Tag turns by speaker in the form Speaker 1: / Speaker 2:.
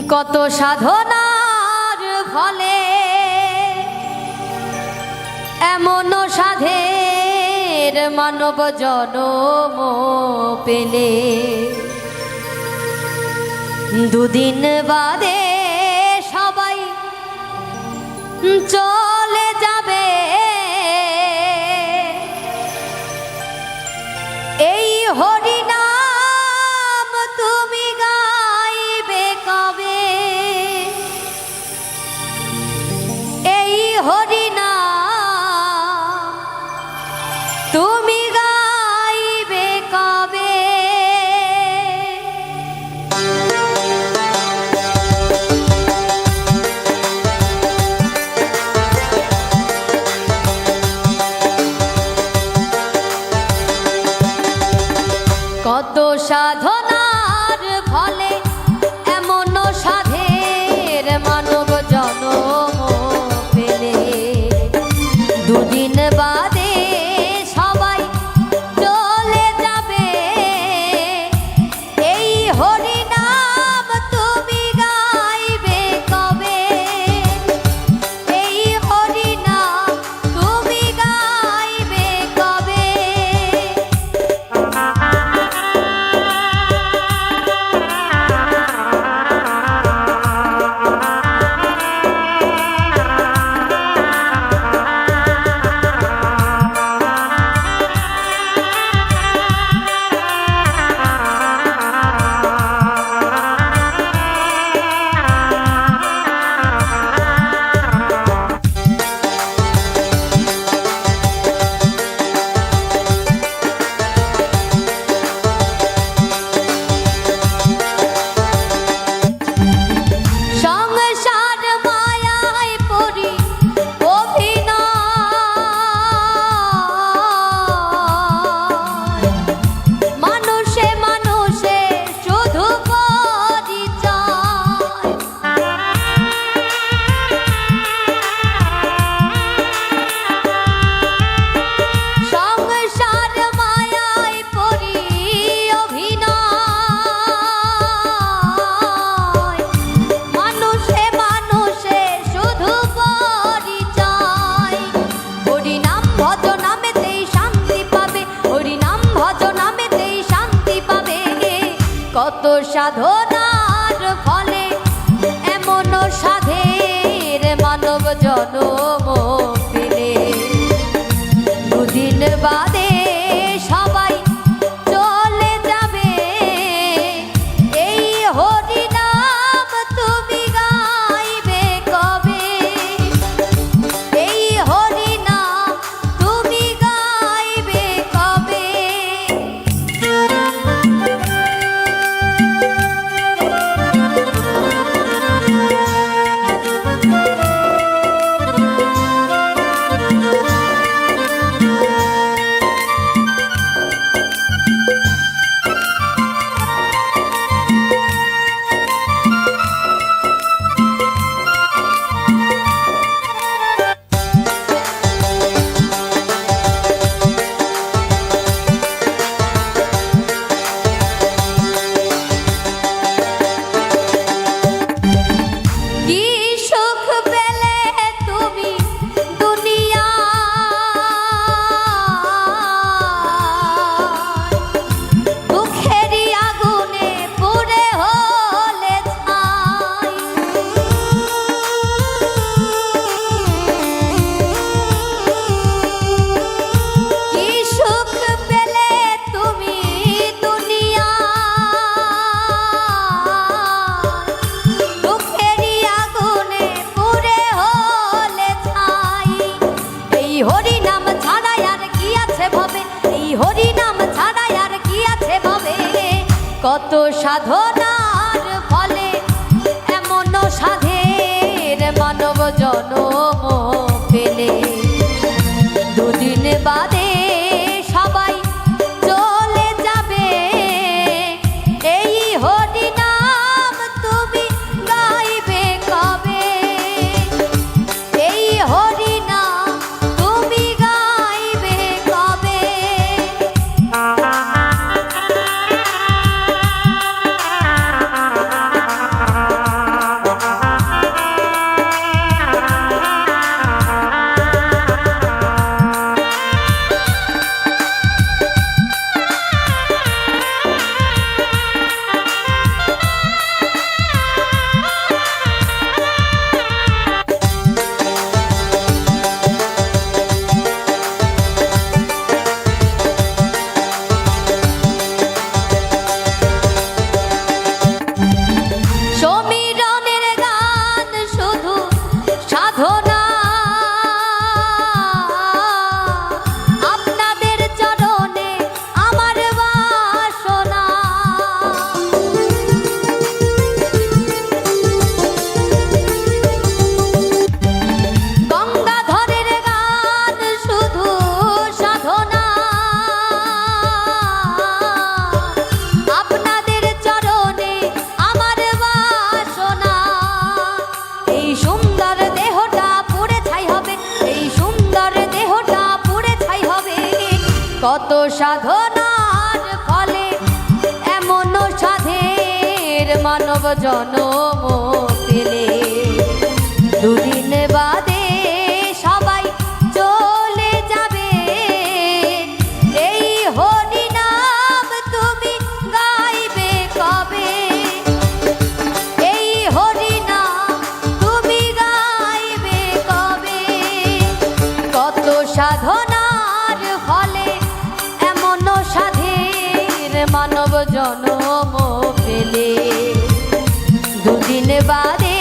Speaker 1: কত সাধনার ফলে এমন সাধের মানব জনম পেলে, দুদিন বাদে সবাই চলে যাবে। এই হরিনাম তুমি গাইবে কবে? এই হরিনাম তুমি গাইবে কবে? কত সাধনার ফলে এমন সাধের মানব জনম পেলে, দুদিন বাদে সবাই চলে যাবে। এই হরিনাম তুমি গাইবে কবে? এই হরিনাম তুমি গাইবে কবে? কত সাধনার ফলে এমন সাধের মানব জনম পেলে, দুদিন বাদে সবাই চলে যাবে। এই হরিনাম তুমি গাইবে কবে? এই হরিনাম তুমি গাইবে কবে? হরিনাম ছাড়া আর কি আছে ভবে? এই হরিনাম ছাড়া আর কি আছে ভবে? কত সাধনার ফলে এমন সাধের মানব জনম পেলে, দুদিন বাদে সবাই চলে যাবে। এই হরিনাম তুমি গাইবে কবে? এই হরিনাম তুমি গাইবে কবে? কত সাধনার ফলে এমন সাধের মানব জনম পেলে দুদিন বাদে সবাই চলে যাবে এই হরি নাম তুমি গাইবে কবে এই হরি নাম তুমি গাইবে কবে কত সাধনার ফলে এমন সাধের মানব জনম পেলে দুদিন বাদে